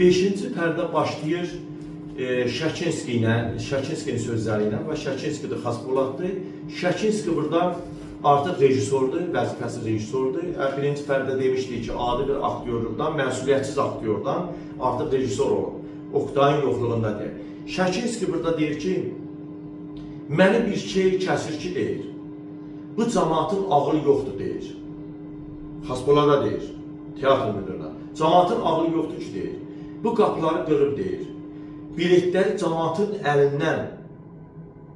5-ci pərdə başlayır Şakinski ilə, Şakinskinin sözləri ilə və Şakinski də Xaspoladdır. Şakinski burada artıq rejissordur, vəzifəsi rejissordur. Birinci pərdə demişdik ki, adi bir aktyorluqdan, məsuliyyətsiz aktyordan artıq rejissor olur. Oktayın yoxluğundadır. Şakinski burada deyir ki, məni bir şey kəsir ki, deyir. Bu cəmaatın ağlı yoxdur, deyir. Xaspolada deyir, teatr müdürünə. Cəmaatın ağlı yoxdur ki, deyir. Bu qapıları qırıb, deyir. Biletləri cəmaatın əlindən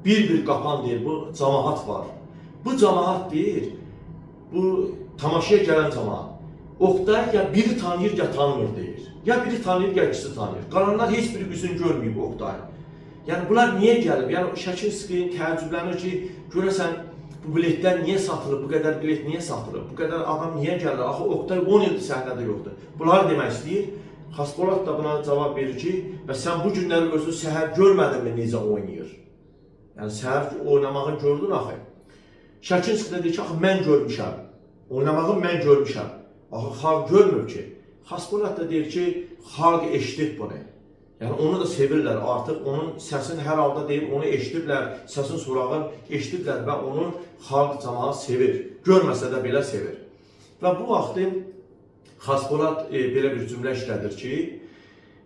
bir-bir qapan, deyir, bu cəmaat var. Bu cəmaat deyir, bu tamaşaya gələn cəmaat. Oktay ya biri tanıyır, ya tanımır, deyir. Ya biri tanıyır, ya ikisi tanıyır. Qalanlar heç biri üzünü görməyib Oktay. Yəni bunlar niyə gəlib? Yəni Şakinski təəccüblənir ki, görəsən bu biletlər niyə satılır, bu qədər bilet niyə satılır, bu qədər adam niyə gəlir? Axı Oktay 10 ildir səhnədə yoxdur. Bunları demək istəyir. Xaspolad da buna cavab verir ki, və sən bu günləri özü səhər görmədinmi necə oynayır? Yəni səhər oynamağını gördün axı. Şakinski də deyir ki, axı mən görmüşəm. Oynamağını mən görmüşəm. Axı xalq görmür ki. Xaspolad da deyir ki, xalq eşidib bunu. Yəni onu da sevirlər artıq, onun səsini hər halda deyib, onu eşidiblər, səsin sorağını eşidiblər və onu xalq cəmaat sevir. Görməsə də belə sevir. Və bu vaxtı Xaspolad belə bir cümlə işlədir ki,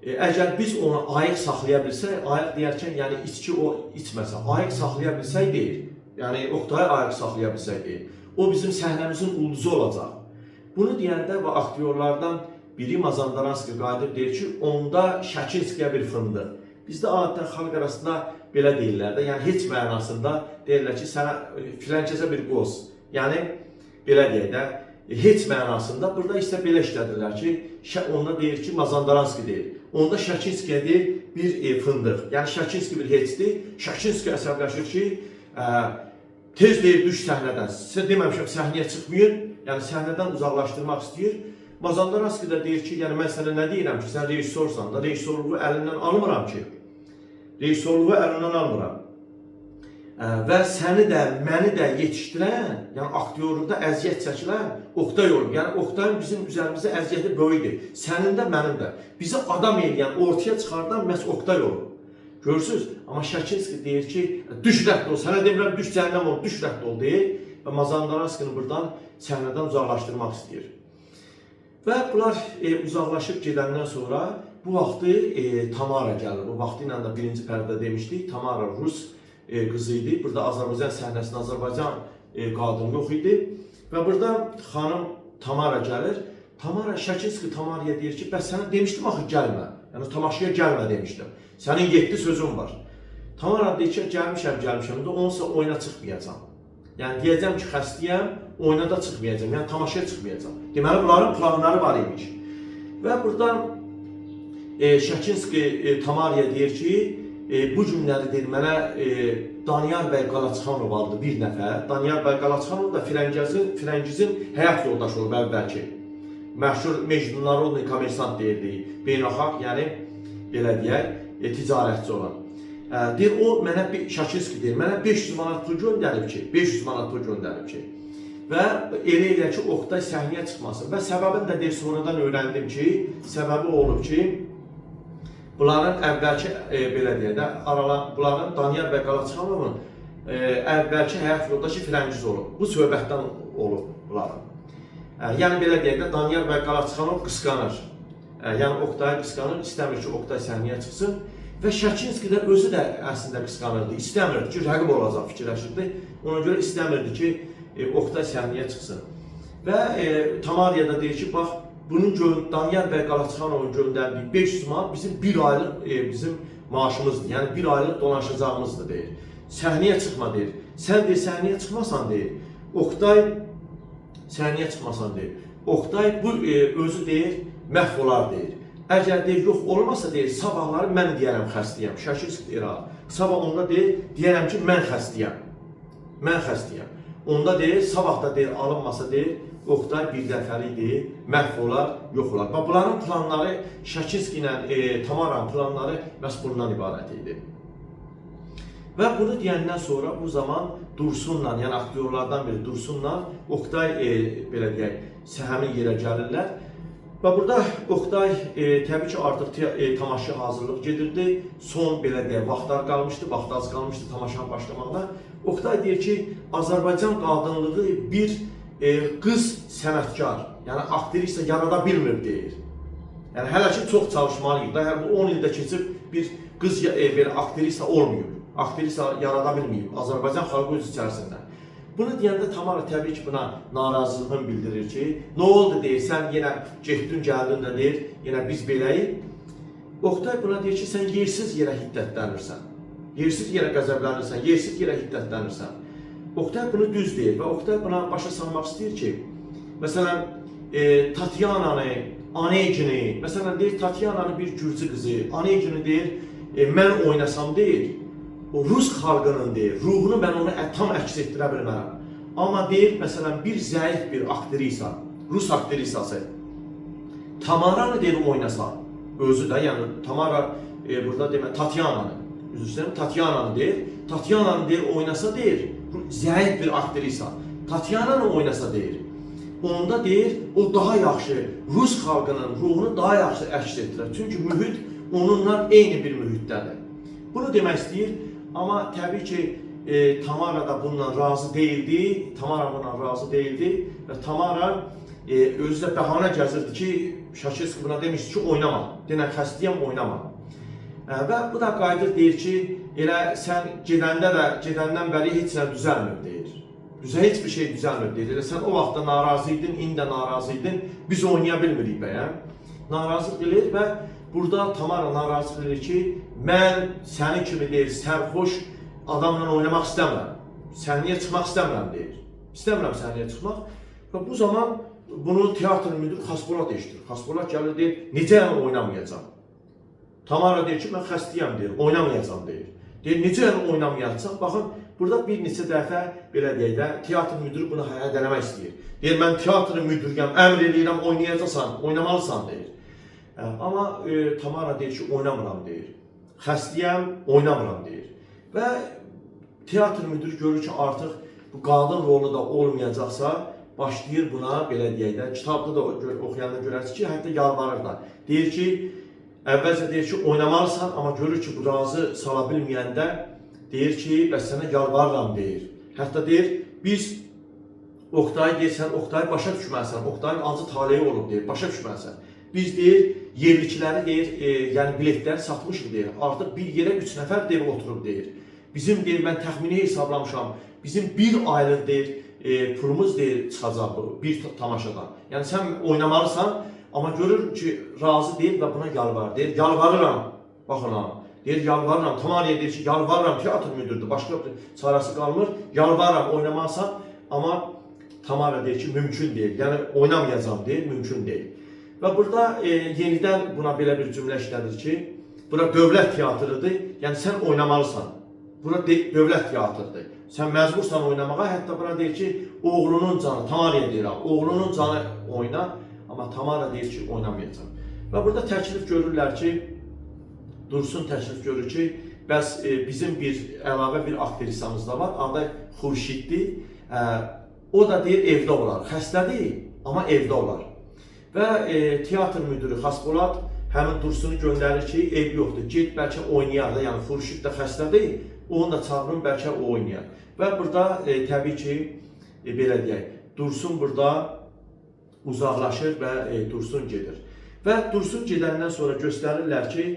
əgər biz onu ayıq saxlaya bilsək, ayıq deyərkən, yəni içki o içməsə, ayıq saxlaya bilsək deyir, yəni Oktayı ayıq saxlaya bilsək deyir, o bizim səhnəmizin ulduzu olacaq. Bunu deyəndə və aktyorlardan biri Mazandaranski qayıdıb deyir ki, onda Şakinskiyə bir fındıq. Bizdə adətən xalq arasında belə deyirlər də, yəni heç mənasında deyirlər ki, sənə filankəsə bir qoz. Yəni, belə deyək də, heç mənasında burada isə belə işlədirlər ki, onda deyir ki, Mazandaranski deyir. Onda Şakinskiyə deyir bir fındıq. Yəni Şakinski bir heçdir. Şakinski əsəbləşir ki, tez deyir düş səhnədən. Sizə deməmişəm səhnəyə çıxmayın, yəni səhnədən uzaqlaşdırmaq istəyir. Mazandaranski də deyir ki, yəni mən sənə nə deyirəm ki, sən rejissorsan da, rejissorluğu əlindən almıram ki. Rejissorluğu əlindən almıram. Və səni də, məni də yetişdirən, yəni aktyorluqda əziyyət çəkilən Oktay olub. Yəni Oktayın bizim üzərimizdə əziyyəti böyükdür. Sənin də, mənim də. Bizi adam eləyən, ortaya çıxardan məhz Oktay olub. Görürsünüz? Amma Şakinski deyir ki, düş rədd ol, sənə demirəm, düş cəhənnəm ol, düş rədd ol deyir. Və Mazandaranskini buradan səhnədən uzaqlaşdırmaq istəyir. Və bunlar uzaqlaşıb gedəndən sonra bu vaxtı Tamara gəlir. Bu vaxtı ilə də birinci pərdə demişdik. Tamara Rus qızı idi. Burada Azərbaycan səhnəsində Azərbaycan qadını yox idi. Və burada xanım Tamara gəlir. Tamara, Şakinski Tamaraya deyir ki, bəs sənə demişdim axı gəlmə. Yəni tamaşaya gəlmə demişdim. Sənin 7 sözün var. Tamara deyir ki, gəlmişəm. Onunsa oyuna çıxmayacam. Yəni deyəcəm ki, xəstəyəm, oyuna da çıxmayacam. Yəni tamaşaya çıxmayacam. Deməli, bunların planları var imiş. Və burada Şakinski Tamaraya deyir ki, bu günləri deyir, mənə Daniyar bəy Qalaçxanov aldı bir nəfər. Daniyar bəy Qalaçxanov da Firəngizin həyat yoldaşı olub əvvəlki. Məşhur Mecnunlarla kommersant deyirdi, beynəlxalq, yəni belə deyək, ticarətçi olan. Deyir, o mənə, Şakinski deyir, mənə 500 manat pul göndərib ki, və elə ki, Oktay səhnəyə çıxmasın. Və səbəbini də deyir, sonradan öyrəndim ki, səbəbi olub ki, bunların əvvəlki, belə deyək də, bunların Daniyar bəy Qalaçxanovun əvvəlki həyat yoldaşı Firəngiz olub. Bu söhbətdən olub bunların. Yəni, belə deyək də, Daniyar bəy Qalaçxanov qısqanır. Yəni, Oktayı qısqanır, istəmir ki, Oktay səhnəyə çıxsın. Və Şakinski də özü də əslində qısqanırdı, istəmirdi ki, rəqib olacaq fikirləşirdi. Ona görə istəmirdi ki, Oktay səhnəyə çıxsın. Və Tamaraya da deyir ki, bax, bunun Daniyar bəy Qalaçxanovun göndərdiyi 500 manat bizim bir aylıq bizim maaşımızdır. Yəni, bir aylıq dolaşacağımızdır, deyir. Səhnəyə çıxma, deyir. Sən deyir, səhnəyə çıxmasan, deyir. Oktay səhnəyə çıxmasan, deyir. Oktay bu özü deyir, məhv olar, deyir. Əgər deyir, yox olmasa deyir, sabahları mən deyərəm xəstəyəm. Şakinski deyir, sabah onda deyir, deyərəm ki, mən xəstəyəm. Onda deyir, sabah da deyir, alınmasa deyir, Oktay bir dəfəlik deyir, məhv olar, yox olar. Bunların planları, Şakinski ilə Tamaranın planları məhz bundan ibarət idi. Və bunu deyəndən sonra bu zaman Dursunla, yəni aktyorlardan biri Dursunla Oktay belə deyək, həmin yerə gəlirlər Və burada Oktay təbii ki artıq tamaşa hazırlıq gedirdi. Son belə deyək vaxtlar qalmışdı, vaxt az qalmışdı tamaşanın başlamağına. Oktay deyir ki, Azərbaycan qadınlığı bir qız sənətkar, yəni aktrisa yarada bilmir deyir. Yəni hələ ki çox çalışmalıyıq da, yəni bu 10 ildə keçib bir qız belə aktrisa olmuyor, aktrisa yarada bilməyib Azərbaycan xalqı öz içərisində. Bunu deyəndə Tamara təbii ki buna narazılığını bildirir ki, nə oldu deyir, sən yenə getdin gəldin də deyir, yenə biz beləyik. Oktay buna deyir ki, sən yersiz yerə hiddətlənirsən, yersiz yerə qəzəblənirsən, yersiz yerə hiddətlənirsən. Oktay bunu düz deyir və Oktay buna başa salmaq istəyir ki, məsələn, Tatyananı, Onegini, məsələn deyir, Tatyananı bir gürcü qızı, Onegini deyir, mən oynasam deyir, o Rus xalqının deyir, ruhunu mən onu tam əks etdirə bilmərəm. Amma deyir, məsələn, bir zəif bir aktrisa, Rus aktrisası, Tamaranı deyir oynasa, özü də, yəni Tamara burada demə, Tatyananı, üzrüstəyim, Tatyananı deyir, Tatyananı deyir oynasa deyir, zəif bir aktrisa, Tatyananı oynasa deyir, onda deyir, o daha yaxşı, Rus xalqının ruhunu daha yaxşı əks etdirər. Çünki mühit onunla eyni bir mühitdədir. Bunu demək istəyir. Amma təbii ki, Tamara da bununla razı değildi, Tamara buna razı değildi və Tamara özü də bəhanə gəzirdi ki, Şakinski buna demişdi ki, oynama, denən xəstəyəm, oynama. Və bu da qayıdır deyir ki, elə sən gedəndən bəri heç nə düzəlmir deyir. Heç bir şey düzəlmir deyir. Elə sən o vaxtda narazı idin, indi də narazı idin, biz oynaya bilmirik bəyəm. Narazı bilir və burada Tamara narazı bilir ki, mən səni kimi deyir, sərxoş adamla oynamaq istəmirəm. Səhnəyə çıxmaq istəmirəm deyir. İstəmirəm səhnəyə çıxmaq. Və bu zaman bunu teatr müdürü Xaspolat eşidir. Xaspolat gəlir deyir, necə yəni oynamayacam? Tamara deyir ki, mən xəstəyəm deyir, oynamayacam deyir. Deyir, necə yəni oynamayacam? Baxın, burada bir neçə dəfə belə deyək də, teatr müdürü bunu hədələmək istəyir. Deyir, mən teatr müdürüyəm, əmr eləyirəm, oynayacaqsan, oynamalısan deyir. Amma Tamara deyir ki, oynamıram deyir. Xəstəyəm, oynamıram deyir. Və teatr müdürü görür ki, artıq bu qadın rolu da olmayacaqsa, başlayır buna, belə deyək də, kitabda da oxuyanda görərsiniz ki, hətta yalvarır da. Deyir ki, əvvəlcə deyir ki, oynamalısan, amma görür ki, bu razı sala bilməyəndə, deyir ki, bəs sənə yalvarıram deyir. Hətta deyir, biz Oktay deyir, sən Oktayı başa düşməlisən, Oktayın acı taleyi olub deyir, başa düşməlisən. Biz deyir, yerlikiləri deyir, yəni biletləri satmışıq deyir. Artıq bir yerə 3 nəfər deyir, oturub deyir. Bizim deyir, mən təxmini hesablamışam, bizim bir aylıq deyir, pulumuz deyir, çıxacaq bu, bir tamaşadan. Yəni sən oynamalısan, amma görür ki, razı deyil və buna yalvar deyir. Yalvarıram, baxın ha, deyir, yalvarıram. Tamaraya deyir ki, yalvarıram, teatr müdürüdür, başqa bir çarəsi qalmır. Yalvarıram, oynamalısan, amma Tamara deyir ki, mümkün deyil. Yəni oynamayacam deyir, mümkün deyil. Və burada yenidən buna belə bir cümlə işlədir ki, bura dövlət teatrıdır, yəni sən oynamalısan. Bura dövlət teatrıdır. Sən məcbursan oynamağa, hətta bura deyir ki, oğlunun canı, Tamaraya deyirəm, oğlunun canı oyna, amma Tamara deyir ki, oynamayacaq. Və burada təklif görürlər ki, Dursun təklif görür ki, bəs bizim bir əlavə bir aktrisamız da var, adı Xurşiddir. O da deyir, evdə olar, xəstə deyil, amma evdə olar. Və teatr müdürü Xaspolat həmin Dursunu göndərir ki, ev yoxdur, get bəlkə oynayar da, yəni Xurşid də xəstə deyil, onu da çağırın, bəlkə o oynayar. Və burada təbii ki, belə deyək, Dursun burada uzaqlaşır və Dursun gedir. Və Dursun gedəndən sonra göstərirlər ki,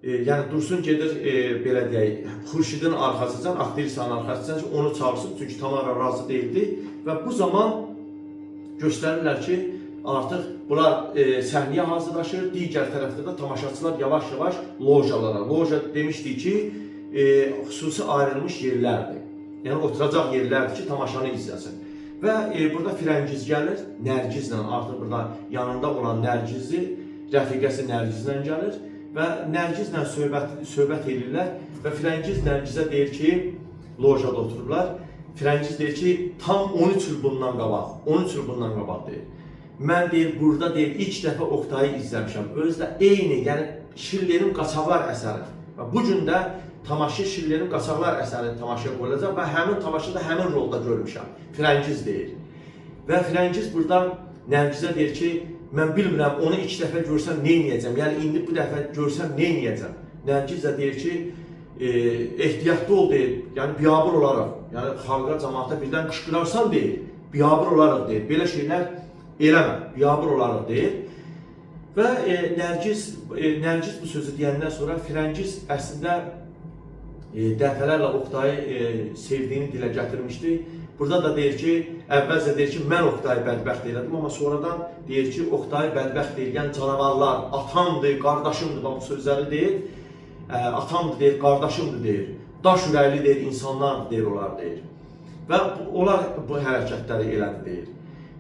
yəni Dursun gedir, belə deyək, Xurşidin arxasıcan, aktrisanın arxasıcan ki, onu çağırsın, çünki Tamara razı deyildi. Və bu zaman göstərirlər ki, artıq bunlar səhnəyə hazırlaşır, digər tərəfdə də tamaşaçılar yavaş-yavaş lojalara. Loja demişdik ki, xüsusi ayrılmış yerlərdir. Yəni oturacaq yerlərdir ki, tamaşanı izləsin. Və burada Firəngiz gəlir, Nərgizlə, artıq burada yanında olan Nərgizi, rəfiqəsi Nərgizlə gəlir və Nərgizlə söhbət edirlər və Firəngiz Nərgizə deyir ki, lojada otururlar. Firəngiz deyir ki, tam 13 il bundan qabaq, 13 il bundan qabaq deyir. Mən deyir, burada deyir, ilk dəfə Oktayı izləmişəm. Özü də eyni, yəni Şillerin Qaçaqlar əsəri. Və bu gün də tamaşa Şillerin Qaçaqlar əsəri tamaşaya qoyulacaq və həmin tamaşada həmin rolda görmüşəm. Firəngiz deyir. Və Firəngiz burada Nərgizə deyir ki, mən bilmirəm, onu 2 dəfə görsəm nə edəcəm? Yəni indi bu dəfə görsəm nə edəcəm? Nərgiz də deyir ki, ehtiyatlı ol deyir. Yəni biabır olaraq, yəni xalqa, cəmaata birdən qışqırarsan deyir. Biabır olaraq deyir. Belə şeylər eləmə, biabır olaraq deyir. Və Nərgiz bu sözü deyəndən sonra Firəngiz əslində dəfələrlə Oqtayı sevdiyini dilə gətirmişdi. Burada da deyir ki, əvvəlcə deyir ki, mən Oqtayı bədbəxt elədim, amma sonradan deyir ki, Oqtayı bədbəxt eləyən canavarlar, atamdır, qardaşımdır, bu sözləri deyir. Atamdır deyir, qardaşımdır deyir, daş ürəkli deyir, insanlar deyir, onlar deyir. Və onlar bu hərəkətləri elədi deyir.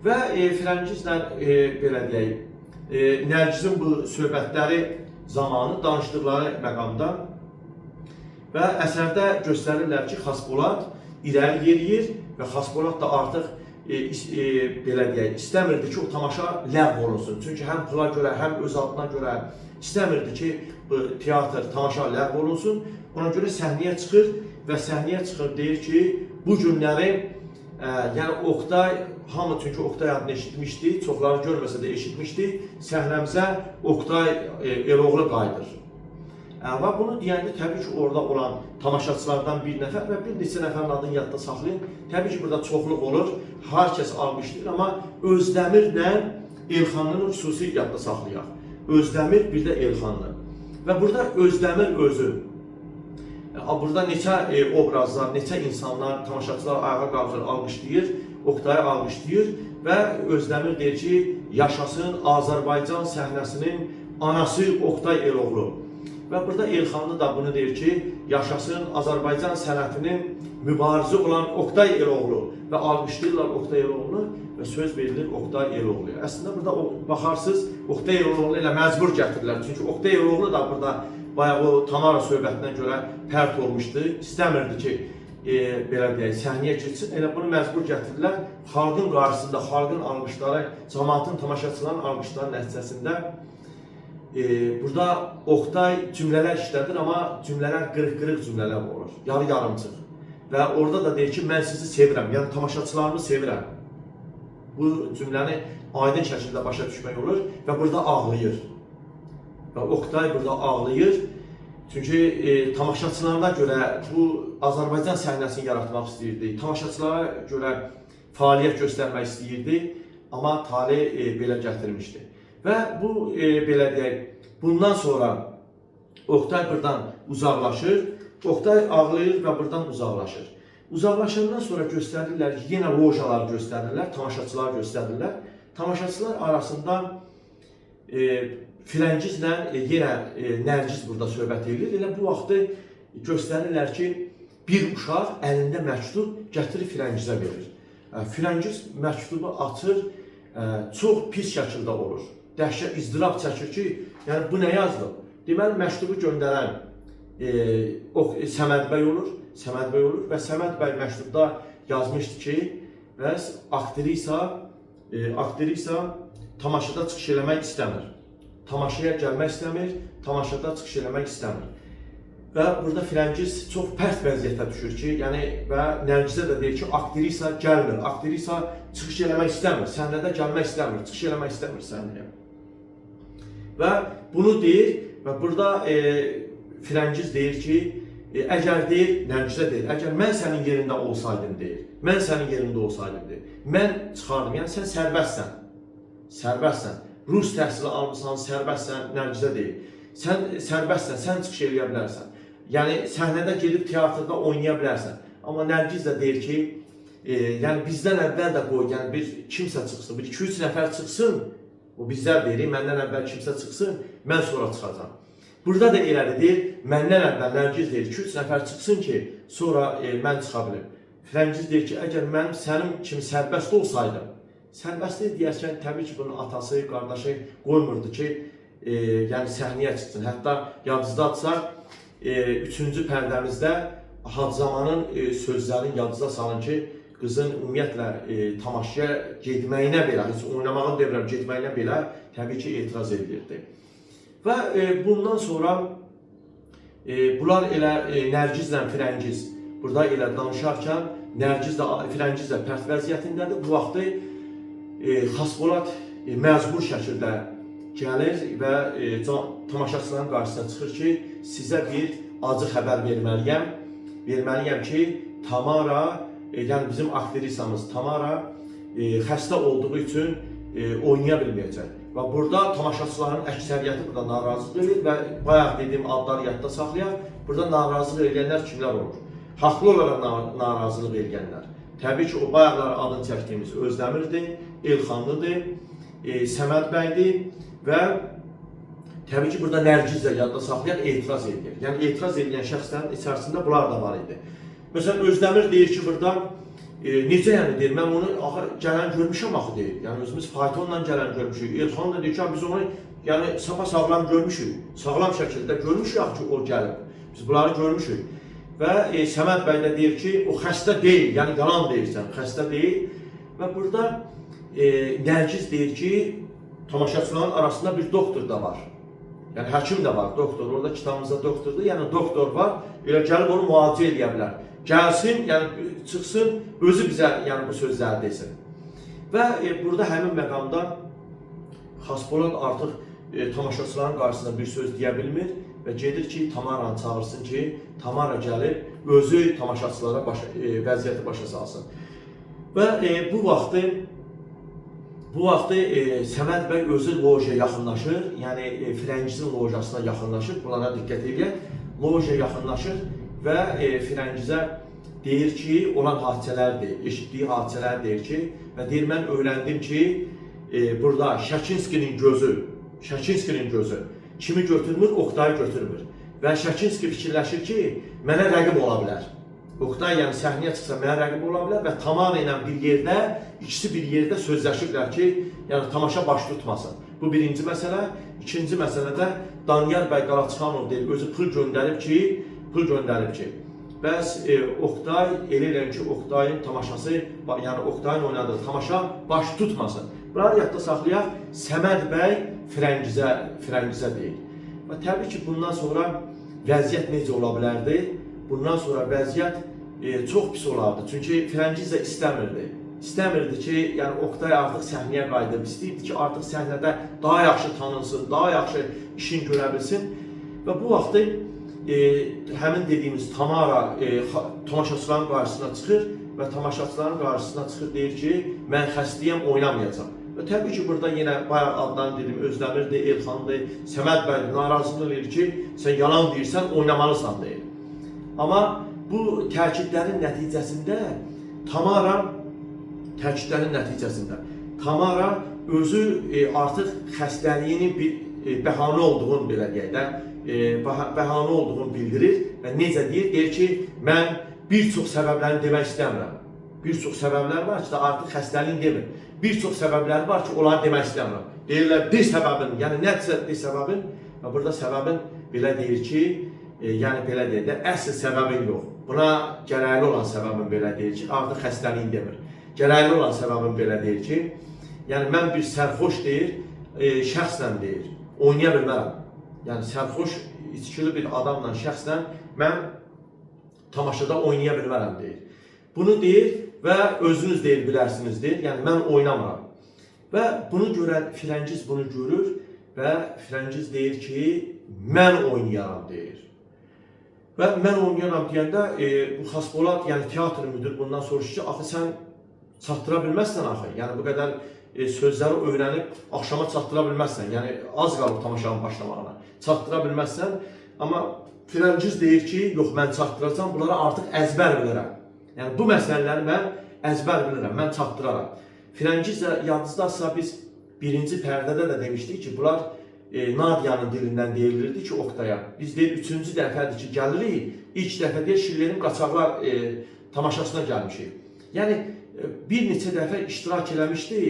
Və Firəngizlə belə deyək, Nərgizin bu söhbətləri zamanı danışdıqları məqamda və əsərdə göstərirlər ki, Xaspolad irəli yeriyir və Xaspolad da artıq belə deyək, istəmirdi ki, o tamaşa ləğv olunsun. Çünki həm pula görə, həm öz adına görə istəmirdi ki, bu teatr, tamaşa ləğv olunsun. Ona görə səhnəyə çıxır və səhnəyə çıxır, deyir ki, bu günləri, yəni Oqtay, hamı çünki Oqtay adını eşitmişdi, çoxları görməsə də eşitmişdi, səhnəmizə Oqtay Eloğlu qayıdır. Və bunu deyəndə təbii ki, orada olan tamaşaçılardan bir nəfər və bir neçə nəfərin adını yadda saxlayın. Təbii ki, burada çoxluq olur, hər kəs almışdır, amma Özdəmirlə Elxanlının xüsusi yadda saxlayaq. Özdəmir, bir də Elxanlı. Və burada Özdəmir özü, burada neçə obrazlar, neçə insanlar, tamaşaçılar ayağa qalxır, alqışlayır, Oqtayı alqışlayır və Özdəmir deyir ki, yaşasın Azərbaycan səhnəsinin anası Oqtay Eloğlu. Və burada Elxanlı da bunu deyir ki, yaşasın Azərbaycan sənətinin mübarizə olan Oqtay Eloğlu və alqışlayırlar Oqtay Eloğlu və söz verilir Oqtay Eloğluya. Əslində burada baxarsınız, Oqtay Eloğlu ilə məcbur gətirirlər. Çünki Oqtay Eloğlu da burada bayağı o Tamara söhbətindən görə pərt olmuşdu. İstəmirdi ki, belə deyək, səhnəyə keçsin. Elə bunu məcbur gətirirlər. Xalqın qarşısında, xalqın alqışları, cəmaatın, tamaşaçıların alqışları nəticəsində burada Oqtay cümlələr işlədir, amma cümlələr qırıq-qırıq cümlələr olur, yarı-yarımçıq. Və orada da deyir ki, mən sizi sevirəm, yəni tamaşaçılarımı sevirəm. Bu cümləni aydın şəkildə başa düşmək olur və burada ağlayır. Və Oqtay burada ağlayır, çünki tamaşaçılarına görə bu Azərbaycan səhnəsini yaratmaq istəyirdi, tamaşaçılara görə fəaliyyət göstərmək istəyirdi, amma tale belə gətirmişdi. Və bu, belə deyək, bundan sonra Oqtay buradan uzaqlaşır, Oqtay ağlayır və buradan uzaqlaşır. Uzaqlaşandan sonra göstərirlər ki, yenə lojalar göstərirlər, tamaşaçılar göstərirlər. Tamaşaçılar arasında Firəngizlə yenə Nərgiz burada söhbət edir. Elə bu vaxtı göstərirlər ki, bir uşaq əlində məktub gətirib Firəngizə verir. Firəngiz məktubu açır, çox pis şəkildə olur. Dəhşət, izdirab çəkir ki, yəni bu nə yazılıb? Deməli, məktubu göndərən Səməd bəy olur və Səməd bəy məktubda yazmışdı ki, bəs aktrisa tamaşada çıxış eləmək istəmir. Tamaşaya gəlmək istəmir, tamaşada çıxış eləmək istəmir. Və burada Firəngiz çox pərt vəziyyətə düşür ki, yəni və Nərgizə də deyir ki, aktrisa gəlmir, aktrisa çıxış eləmək istəmir, səhnədə gəlmək istəmir, çıxış eləmək istəmir səhnəyə. Və bunu deyir və burada Firəngiz deyir ki, əgər deyir, Nərgizə deyir, əgər mən sənin yerində olsaydım deyir, mən sənin yerində olsaydım deyir, mən çıxardım, yəni sən sərbəstsən, Rus təhsili almışsan, sərbəstsən, Nərgizə deyir, sən sərbəstsən, sən çıxış eləyə bilərsən, yəni səhnədə gedib teatrda oynaya bilərsən, amma Nərgiz də deyir ki, yəni bizdən əvvəl də qoy, yəni bir kimsə çıxsın, bir 2-3 nəfər çıxsın, o bizlər deyirik, məndən əvvəl kimsə çıxsın, mən sonra çıxacam. Burada da elədir, deyir, məndən əvvəl Nərgiz deyir, 2-3 nəfər çıxsın ki, sonra mən çıxa bilim. Firəngiz deyir ki, əgər mən sənin kimi sərbəst olsaydım, sərbəstlik deyərkən təbii ki, bunun atası, qardaşı qoymurdu ki, yəni səhnəyə çıxsın. Hətta yadınızdadırsa, 3-cü pərdəmizdə Hacızamanın sözlərini yadınıza salın ki, qızın ümumiyyətlə tamaşaya getməyinə belə, heç oynamağın demirəm, getməyinə belə təbii ki, etiraz edirdi. Və bundan sonra bunlar elə Nərgizlə Firəngiz burada elə danışarkən Nərgiz də Firəngiz də pərt vəziyyətindədir. Bu vaxtı Xaspolad məcbur şəkildə gəlir və tamaşaçıların qarşısına çıxır ki, sizə bir acı xəbər verməliyəm. Verməliyəm ki, Tamara, yəni bizim aktrisamız Tamara xəstə olduğu üçün oynaya bilməyəcək. Və burada tamaşaçıların əksəriyyəti burada narazılıq edir və bayaq dediyim adları yadda saxlayaq, burada narazılıq edənlər kimlər olur? Haqlı olaraq narazılıq edənlər. Təbii ki, o bayaqlar adını çəkdiyimiz Özdəmirdir, Elxanlıdır, Səməd bəydir və təbii ki, burada Nərgiz də yadda saxlayaq etiraz edir. Yəni, etiraz edən şəxslərin içərisində bunlar da var idi. Məsələn, Özdəmir deyir ki, burada necə yəni deyir, mən onu gələn görmüşəm axı deyir. Yəni, özümüz faytonla gələn görmüşük. Elxan da deyir ki, biz onu yəni, sağlam görmüşük. Sağlam şəkildə görmüşük ki, o gəlib. Biz bunları görmüşük. Və Səməd bəy də deyir ki, o xəstə deyil, yəni yalan deyirsən, xəstə deyil. Və burada Nərgiz deyir ki, tamaşaçıların arasında bir doktor da var. Yəni, həkim də var, doktor. Orada kitabımızda doktordur, yəni doktor var. Elə gəlib onu müalicə edə bilər. Gəlsin, yəni çıxsın, özü bizə yəni, bu sözləri desin. Və burada həmin məqamda Xaspolad artıq tamaşaçıların qarşısında bir söz deyə bilmir və gedir ki, Tamaranı çağırsın ki, Tamara gəlib özü tamaşaçılara vəziyyəti başa salsın. Və bu vaxtı Səməd bəy özü lojaya yaxınlaşır, yəni Firəngizin lojasına yaxınlaşır, bunlara diqqət edək. Lojaya yaxınlaşır və Firəngizə deyir ki, olan hadisələrdir, eşitdiyi hadisələr deyir ki, və deyir, mən öyrəndim ki, burada Şakinskinin gözü kimi götürmür, Oktayı götürmür. Və Şakinski fikirləşir ki, mənə rəqib ola bilər. Oktay yəni səhnəyə çıxsa mənə rəqib ola bilər və Tamara ilə bir yerdə, ikisi bir yerdə sözləşirlər ki, yəni tamaşa baş tutmasın. Bu birinci məsələ. İkinci məsələdə Danyar bəy Qaraçıxanov deyir, özü pul göndərib ki, bəs Oktay, elə ki, Oktayın tamaşası, yəni Oktayın oynadığı tamaşa baş tutmasın. Bunları yadda saxlayaq, Səməd bəy Firəngizə deyil. Və təbii ki, bundan sonra vəziyyət necə ola bilərdi? Bundan sonra vəziyyət çox pis olardı. Çünki Firəngiz də istəmirdi. İstəmirdi ki, yəni Oktay artıq səhnəyə qayıdıb, istəyirdi ki, artıq səhnədə daha yaxşı tanınsın, daha yaxşı işin görə bilsin. Və bu vaxtı həmin dediyimiz Tamara tamaşaçıların qarşısına çıxır və tamaşaçıların qarşısına çıxır, deyir ki, mən xəstəyəm, oynamayacam. Və təbii ki, burada yenə bayaq adlarını dedim, Özdəmirdir, Elxandır, Səməd bəydir, narazılıq edir ki, sən yalan deyirsən, oynamalısan deyir. Amma bu təkidlərin nəticəsində Tamara özü artıq xəstəliyinin bir bəhanə olduğunu belə deyək də, bəhanə olduğunu bildirir və necə deyir? Deyir ki, mən bir çox səbəblərini demək istəmirəm. Bir çox səbəblər var ki, artıq xəstəliyin demir. Bir çox səbəbləri var ki, onları demək istəmirəm. Deyirlər, bir səbəbin, yəni nədirsə bir səbəbin, və burada səbəbin belə deyir ki, yəni belə deyir də, əsl səbəbin yox. Buna gərəkli olan səbəbin belə deyir ki, artıq xəstəliyin demir. Gərəkli olan səbəbin belə deyir ki, yəni mən bir sərxoş deyir, şəxslə deyir, oynaya bilmərəm. Yəni sərxoş, içkili bir adamla, şəxslə mən tamaşada oynaya bilmərəm deyir. Bunu deyir və özünüz deyir, bilərsiniz deyir, yəni mən oynamıram. Və bunu görən Firəngiz bunu görür və Firəngiz deyir ki, mən oynayaram deyir. Və mən oynayaram deyəndə bu Xaspolad, yəni teatr müdür bundan soruşur ki, axı sən çatdıra bilməzsən axı, yəni bu qədər sözləri öyrənib axşama çatdıra bilməzsən, yəni az qalıb tamaşanın başlamağına, çatdıra bilməzsən. Amma Firəngiz deyir ki, yox mən çatdıracam, bunları artıq əzbər bilirəm. Yəni bu məsələləri mən əzbər bilirəm, mən çatdıraram. Firəngiz də yadınızdadsa biz birinci pərdədə də demişdik ki, bunlar Nadiyanın dilindən deyilirdi ki, Oktaya. Biz deyir, üçüncü dəfədir ki, gəlirik, ilk dəfə deyir, Şirlerin Qaçaqlar tamaşasına gəlmişik. Yəni, bir neçə dəfə iştirak eləmişdi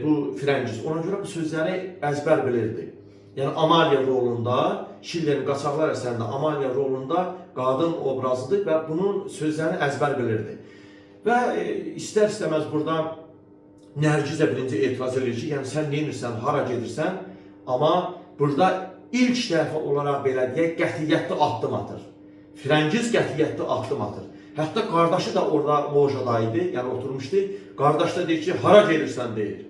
bu Firəngiz. Ona görə bu sözləri əzbər bilirdi. Yəni, Amaliya rolunda, Şirlerin Qaçaqlar əsərində Amaliya rolunda qadın obrazıdır və bunun sözlərini əzbər bilirdi. Və istər-istəməz burada Nərgizə birinci etiraz edir ki, yəni sən neyinirsən, hara gedirsən, amma burada ilk dəfə olaraq belə deyək, qətiyyətli addım atır. Firəngiz qətiyyətli addım atır. Hətta qardaşı da orada lojada idi, yəni oturmuşdu. Qardaş da deyir ki, hara gedirsən deyir.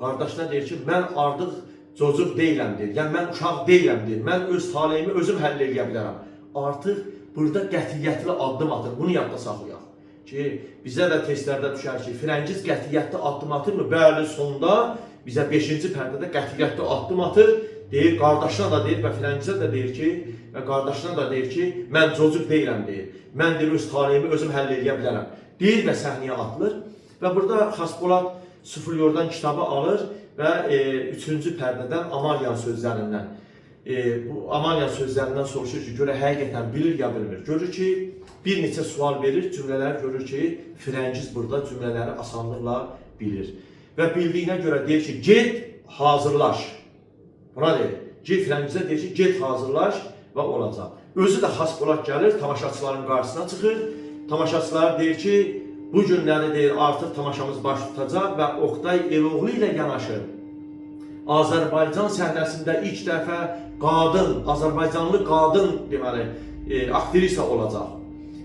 Qardaşına deyir ki, mən artıq çocuq deyiləm deyir. Yəni mən uşaq deyiləm deyir. Mən öz taleyimi özüm həll edə bilərəm. Artıq burada qətiyyətli addım atır. Bunu yadda saxlayaq. Ki bizə də testlərdə düşər ki, Firəngiz qətiyyətli addım atırmı? Bəli, sonda bizə 5-ci pərdədə qətiyyətli addım atır. Deyir, qardaşına da deyir və Firəngizə də deyir ki, və qardaşına da deyir ki, mən çocuq deyiləm deyir. Mən deyir, öz taleyimi özüm həll edə bilərəm. Deyir və səhnəyə atılır. Və burada Xaspolad Suflyordan kitabı alır və 3-cü pərdədən Amalyan sözlərindən. Bu Amalyan sözlərindən soruşur ki, görə həqiqətən bilir ya bilmir. Görür ki, bir neçə sual verir, cümlələr görür ki, Firəngiz burada cümlələri asanlıqla bilir. Və bildiyinə görə deyir ki, get, hazırlaş. Buna deyir, Firəngizə deyir ki, get, hazırlaş və olacaq. Özü də Xaspolad gəlir, tamaşaçıların qarşısına çıxır. Tamaşaçılar deyir ki, bu günləri deyir, artıq tamaşamız baş tutacaq və Oqtay Eloğlu ilə yanaşı Azərbaycan səhnəsində ilk dəfə qadın, Azərbaycanlı qadın deməli, aktrisa olacaq.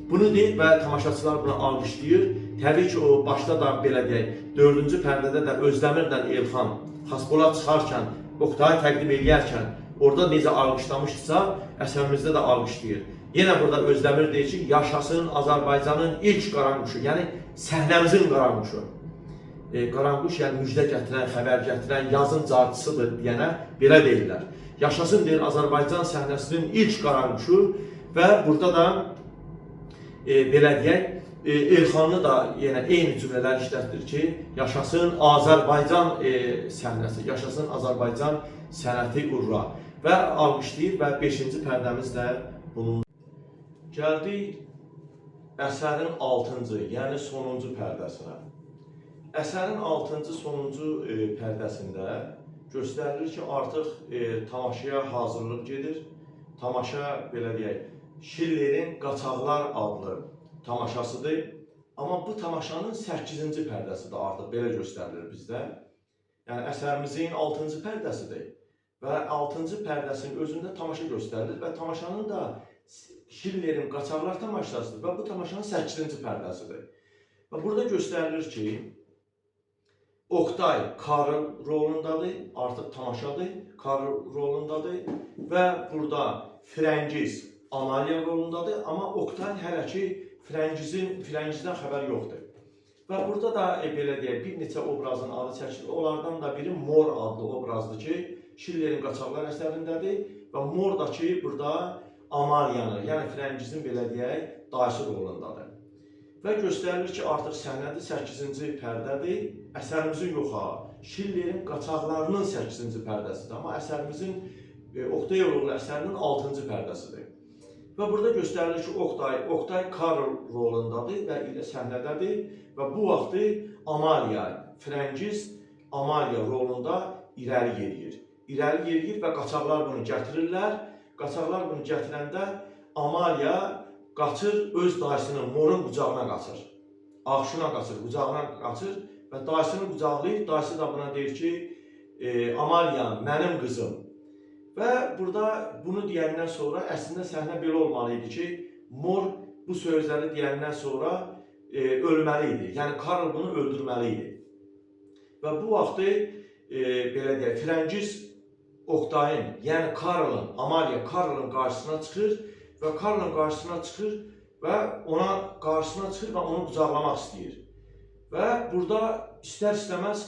Bunu deyir və tamaşaçılar buna alqışlayır. Təbii ki, o başda da belə deyək, 4-cü pərdədə də Özdemirlə Elxan Xaspolad çıxarkən, Oqtayı təqdim edərkən orada necə alqışlamışdısa, əsərimizdə də alqışlayır. Yenə burada Özdemir deyir ki, yaşasın Azərbaycanın ilk qaranquşu, yəni səhnəmizin qaranquşu. Qaranquş, yəni müjdə gətirən, xəbər gətirən, yazın carçısıdır deyənə belə deyirlər. Yaşasın deyir Azərbaycan səhnəsinin ilk qaranquşu və burada da belə deyək, Elxanlı da yenə eyni cümlələr işlətdir ki, yaşasın Azərbaycan səhnəsi, yaşasın Azərbaycan sənəti urra və alqışlayır və 5-ci pərdəmiz də bunun. Gəldik əsərin 6-cı, yəni sonuncu pərdəsinə. Əsərin 6-cı, sonuncu pərdəsində göstərilir ki, artıq tamaşaya hazırlıq gedir. Tamaşa, belə deyək, Şillerin Qaçaqlar adlı tamaşasıdır. Amma bu tamaşanın 8-ci pərdəsidir artıq, belə göstərilir bizdə. Yəni əsərimizin 6-cı pərdəsidir və 6-cı pərdəsinin özündə tamaşa göstərilir və tamaşanın da Şillerin Qaçaqlar tamaşasıdır və bu tamaşanın 8-ci pərdəsidir. Və burada göstərilir ki, Oqtay Karl rolundadır, artıq tamaşadır, Karl rolundadır və burada Firəngiz Amalya rolundadır, amma Oqtay hələ ki Firəngizdən xəbər yoxdur. Və burada da belə deyək, bir neçə obrazın adı çəkilir. Onlardan da biri Mor adlı obrazdır ki, Şillerin Qaçaqlar əsərindədir və Mor da ki, burada Amalyanı, yəni Firəngizin belə deyək, dayısı rolundadır. Və göstərilir ki, artıq səhnədir 8-ci pərdədir. Əsərimizin yox ha, Şillerin Qaçaqlarının 8-ci pərdəsidir, amma əsərimizin Oqtay Eloğlu əsərinin 6-cı pərdəsidir. Və burada göstərilir ki, Oqtay Karl rolundadır və ilə səhnədədir və bu vaxtı Amalya, Firəngiz Amalya rolunda irəli yeriyir. İrəli yeriyir və qaçaqlar bunu gətirirlər. Qaçaqlar bunu gətirəndə Amalya qaçır, öz dayısının Morun qucağına qaçır. Ağşuna qaçır, qucağına qaçır və dayısını qucaqlayır. Dayısı da buna deyir ki, Amalya, mənim qızım. Və burada bunu deyəndən sonra əslində səhnə belə olmalı idi ki, Mor bu sözləri deyəndən sonra ölməli idi. Yəni Karl bunu öldürməli idi. Və bu vaxtı belə deyək, Firəngiz Oqtayın, yəni Karlın, Amalya Karlın qarşısına çıxır və Karlın qarşısına çıxır və onu qucaqlamaq istəyir. Və burada istər-istəməz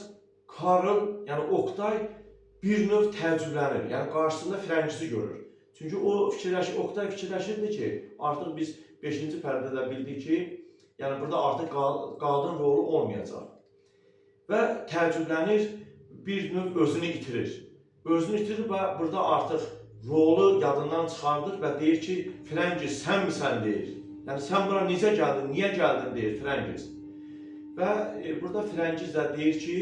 Karl, yəni Oqtay bir növ təəccüblənir, yəni qarşısında Firəngizi görür. Çünki Oqtay fikirləşirdi ki, artıq biz 5-ci pərdədə bildik ki, yəni burada artıq qadın rolu olmayacaq. Və təəccüblənir, bir növ özünü itirir. Özünü itirir və burada artıq rolu yadından çıxardır və deyir ki, Firəngiz sən misən deyir. Yəni sən bura necə gəldin, niyə gəldin deyir Firəngiz. Və burada Firəngiz də deyir ki,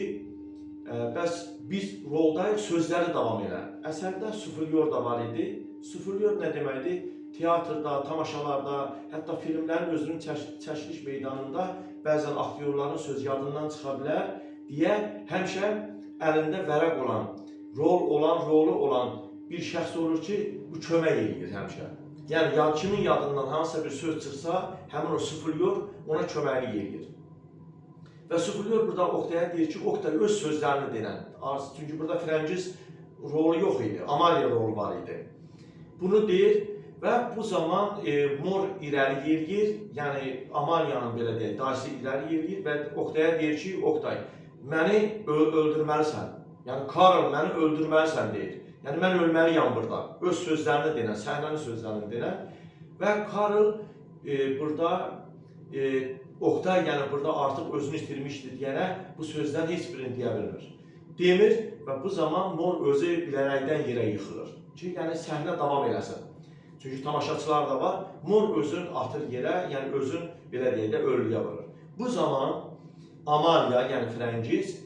bəs biz roldayıq, sözləri davam elə. Əsərdə suflyor da var idi. Suflyor nə deməkdir? Teatrda, tamaşalarda, hətta filmlərin özünün çəkiliş meydanında bəzən aktyorların söz yadından çıxa bilər deyə həmişə əlində vərəq olan, rolu olan bir şəxs olur ki, bu kömək edir həmişə. Yəni kimin yadından hansısa bir söz çıxsa, həmin o suflyor ona köməklik edir. Və suflör burada Oktaya deyir ki, Oktay öz sözlərini denən. Çünki burada Frəngiz rolu yox idi, Amaliya rolu var idi. Bunu deyir və bu zaman Mor irəli yeriyir, yəni Amaliyanın belə deyək, dayısı irəli yeriyir və Oktaya deyir ki, Oktay, məni öldürməlisən. Yəni Karl, məni öldürməlisən deyir. Yəni mən ölməliyəm burada. Öz sözlərini denən, səhnənin sözlərini denən. Və Karl burada Oktay, yəni burada artıq özünü itirmişdir deyənə bu sözdən heç birini deyə bilmir. Demir və bu zaman Mor özü bilərəkdən yerə yıxılır ki, yəni səhnə davam eləsin. Çünki tamaşaçılar da var. Mor özün atır yerə, yəni özün belə deyək də ölüyə vurur. Bu zaman Amaliya, yəni Frəngiz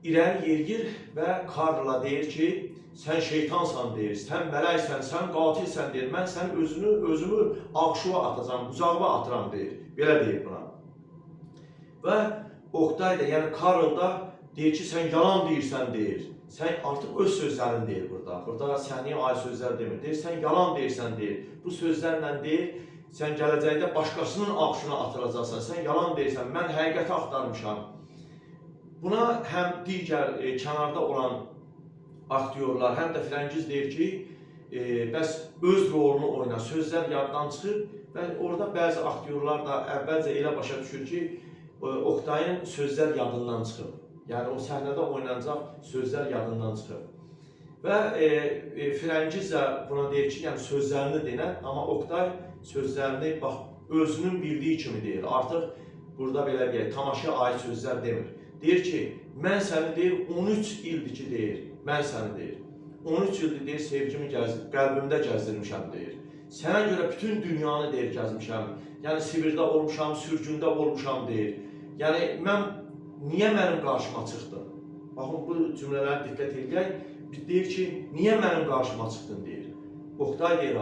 irəli yeriyir və Karla deyir ki, sən şeytansan deyir, sən mələksən, sən qatilsən deyir, mən sən özümü ağşuva atacam, uzaqlığa atıram deyir. Belə deyir buna. Və Oktay da, yəni Karl da deyir ki, sən yalan deyirsən deyir. Sən artıq öz sözlərini deyir burada. Burada səhnəyə aid sözlər demir. Deyir, sən yalan deyirsən deyir. Bu sözlərlə deyir, sən gələcəkdə başqasının ağşuna atılacaqsan. Sən yalan deyirsən, mən həqiqəti axtarmışam. Buna həm digər kənarda olan aktyorlar, həm də Frəngiz deyir ki, bəs öz rolunu oyna, sözlər yaddan çıxıb və orada bəzi aktyorlar da əvvəlcə elə başa düşür ki, Oktayın sözlər yadından çıxıb. Yəni o səhnədə oynanacaq sözlər yadından çıxıb. Və Frəngiz də buna deyir ki, yəni sözlərini denən, amma Oktay sözlərini bax, özünün bildiyi kimi deyir. Artıq burada belə deyək, tamaşaya aid sözlər demir. Deyir ki, mən səni deyir, 13 ildir ki deyir, mən səni deyir. 13 ildir deyir, sevgimi qəlbimdə gəzdirmişəm deyir. Sənə görə bütün dünyanı deyir, gəzmişəm. Yəni Sibirdə olmuşam, sürgündə olmuşam deyir. Yəni niyə mənim qarşıma çıxdın? Baxın, bu cümlələrə diqqət edək. Deyir ki, niyə mənim qarşıma çıxdın deyir. Oktay deyir,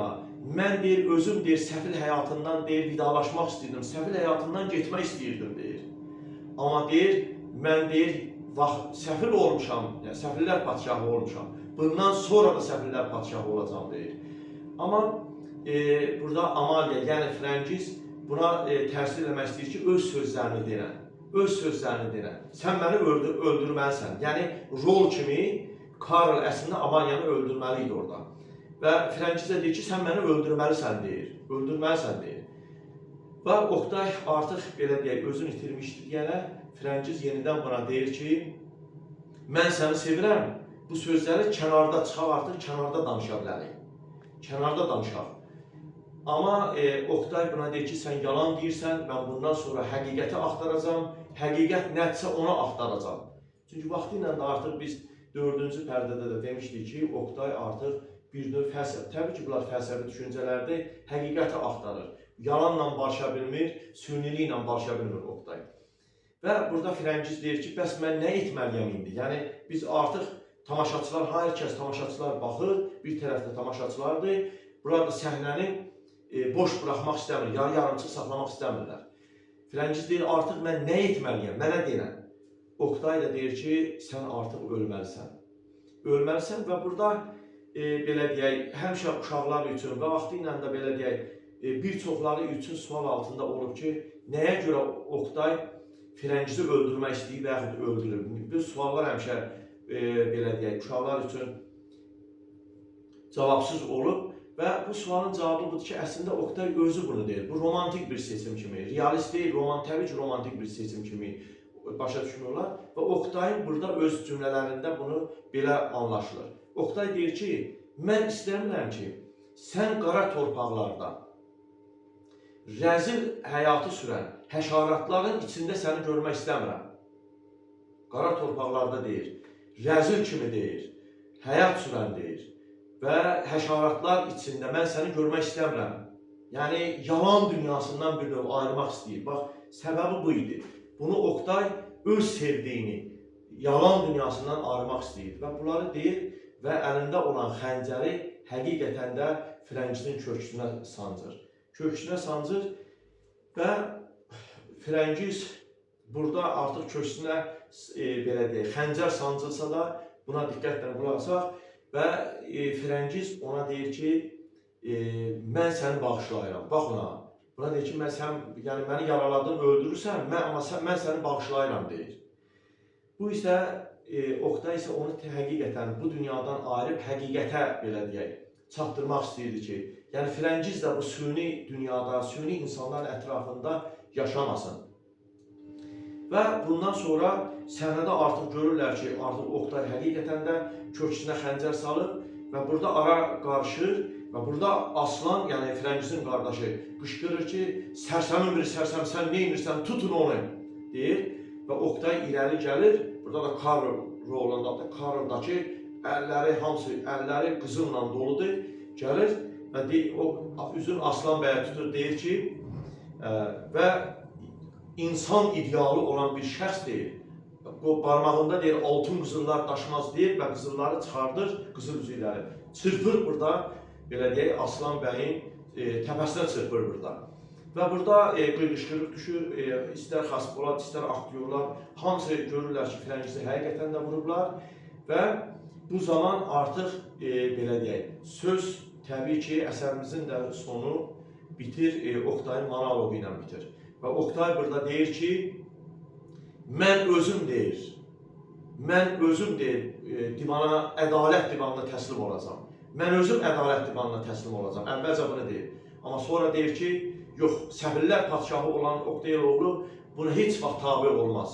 mən deyir, özüm deyir, səfil həyatından deyir, vidalaşmaq istəyirdim, səfil həyatından getmək istəyirdim deyir. Amma deyir, mən deyir, səfil olmuşam, yəni səfillər padşahı olmuşam. Bundan sonra da səfillər padşahı olacam deyir. Amma burada Amaliya, yəni Frəngiz buna tərsir eləmək istəyir ki, öz sözlərini denən. Öz sözlərini denən. Sən məni öldürməlisən. Yəni, rol kimi Karl əslində Amaliyanı öldürməli idi orada. Və Frəngiz də deyir ki, sən məni öldürməlisən deyir. Öldürməlisən deyir. Və Oktay artıq belə deyək, özünü itirmişdir deyənə, Frəngiz yenidən buna deyir ki, mən səni sevirəm. Bu sözləri kənarda çıxaq, artıq kənarda danışa bilərik. Kənarda danışaq. Amma Oktay buna deyir ki, sən yalan deyirsən, mən bundan sonra həqiqəti axtaracam, həqiqət nədirsə onu axtaracam. Çünki vaxtı ilə də artıq biz 4-cü pərdədə də demişdik ki, Oktay artıq bir növ fəlsəfi, təbii ki, bunlar fəlsəfi düşüncələrdə həqiqəti axtarır. Yalanla barışa bilmir, süniliklə barışa bilmir Oktay. Və burada Frəngiz deyir ki, bəs mən nə etməliyəm indi? Yəni, biz artıq tamaşaçılar, hər kəs tamaşaçılar baxır, bir tərəfdə tamaşaçılardır. Burada səhnəni boş buraxmaq istəmir, yarı-yarımçıq saxlamaq istəmirlər. Frəngiz deyir, artıq mən nə etməliyəm, mənə deyilən. Oktay da deyir ki, sən artıq ölməlisən. Ölməlisən və burada belə deyək, həmişə uşaqlar üçün və vaxtı ilə də belə deyək, bir çoxları üçün sual altında olub ki, nəyə görə Oktay Frəngizi öldürmək istəyir və yaxud öldürür. Bu suallar həmişə belə deyək, uşaqlar üçün cavabsız olub. Və bu sualın cavabı budur ki, əslində Oktay özü bunu deyir. Bu romantik bir seçim kimi, realist deyil, təbii ki, romantik bir seçim kimi başa düşmürlər. Və Oktayın burada öz cümlələrində bunu belə anlaşılır. Oktay deyir ki, mən istəmirəm ki, sən qara torpaqlarda rəzil həyatı sürən həşaratların içində səni görmək istəmirəm. Qara torpaqlarda deyir, rəzil kimi deyir, həyat sürən deyir. Və həşaratlar içində mən səni görmək istəmirəm. Yəni, yalan dünyasından bir növ ayırmaq istəyir. Bax, səbəbi bu idi. Bunu Oktay öz sevdiyini yalan dünyasından ayırmaq istəyir. Və bunları deyir və əlində olan xəncəri həqiqətən də Frəngizin köksünə sancır. Köksünə sancır və Frəngiz burada artıq köksünə belə deyir, xəncər sancılsa da buna diqqətlə qulaq asaq. Və Frəngiz ona deyir ki, mən səni bağışlayıram. Bax ona, Buna deyir ki, yəni məni yaraladın, öldürürsən, mən səni bağışlayıram deyir. Bu isə Oqtay isə onu həqiqətən bu dünyadan ayırıb həqiqətə belə deyək, çatdırmaq istəyirdi ki, yəni Firəngiz də bu süni dünyada, süni insanların ətrafında yaşamasın. Və bundan sonra səhnədə artıq görürlər ki, artıq Oqtay həqiqətən də köksünə xəncər salıb və burada ara qarışır və burada Aslan, yəni Firəngizin qardaşı qışqırır ki, sərsəmin bir sərsəm, sən nə edirsən, tutun onu, deyir və Oqtay irəli gəlir. Burada da Karl rolunda da Karldakı əlləri, hamısı əlləri qızılla doludur, gəlir və üzün Aslan bəyə tutur, deyir ki, və insan idealı olan bir şəxs deyir. Barmağında deyir, altın qızıllar daşmaz deyir və qızılları çıxardır, qızıl üzükləri. Çırpır burada, belə deyək, Aslan bəyin təpəsinə çırpır burada. Və burada qışqırıq düşür, istər Xaspolad, istər aktyorlar, hamısı görürlər ki, Firəngizi həqiqətən də vurublar və bu zaman artıq, belə deyək, söz təbii ki, əsərimizin də sonu bitir, Oqtayın monoloqu ilə bitir. Və Oqtay burada deyir ki, mən özüm deyir, divana, ədalət divanına təslim olacam. Mən özüm ədalət divanına təslim olacam, əvvəlcə bunu deyir. Amma sonra deyir ki, yox, səbirlər padşahı olan Oqtay oğlu buna heç vaxt tabi olmaz.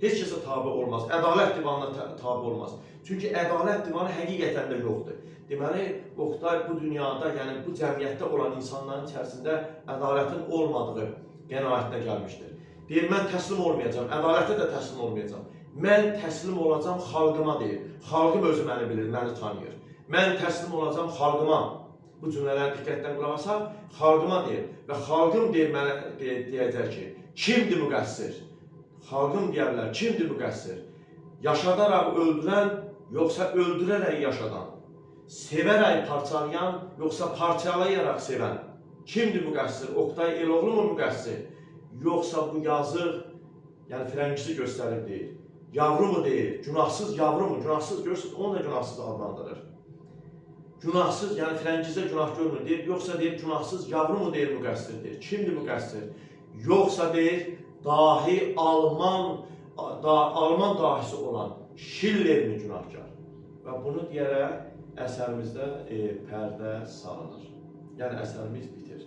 Heç kəsə tabi olmaz, ədalət divanına tabi olmaz. Çünki ədalət divanı həqiqətən də yoxdur. Deməli, Oqtay bu dünyada, yəni bu cəmiyyətdə olan insanların içərisində ədalətin olmadığı qənaətinə gəlmişdir. Deyir, mən təslim olmayacam, ədalətə də təslim olmayacam. Mən təslim olacam xalqıma deyir. Xalqım özü məni bilir, məni tanıyır. Mən təslim olacam xalqıma. Bu cümlələri diqqətdən qulaq asaq, xalqıma deyir. Və xalqım deyir, mənə deyəcək ki, kimdir müqəssir? Xalqım deyərlər, kimdir müqəssir? Yaşadaraq öldürən, yoxsa öldürərək yaşadan? Sevərək parçalayan, yoxsa parçalayaraq sevən? Kimdir müqəssir? Oqtay Eloğlu mu müqəssir? Yoxsa bu yazıq, yəni Firəngizi göstərib deyir. Yavru mu deyir? Günahsız yavru mu? Günahsız görürsünüz, onu da günahsız adlandırır. Günahsız, yəni Firəngizdə günah görmür deyir, yoxsa deyir, günahsız yavru mu deyir, müqəssir deyir. Kimdir müqəssir? Yoxsa deyir, dahi Alman dahisi olan Schiller mi günahkar? Və bunu deyərək əsərimizdə pərdə salınır. Yəni əsərimiz bitir.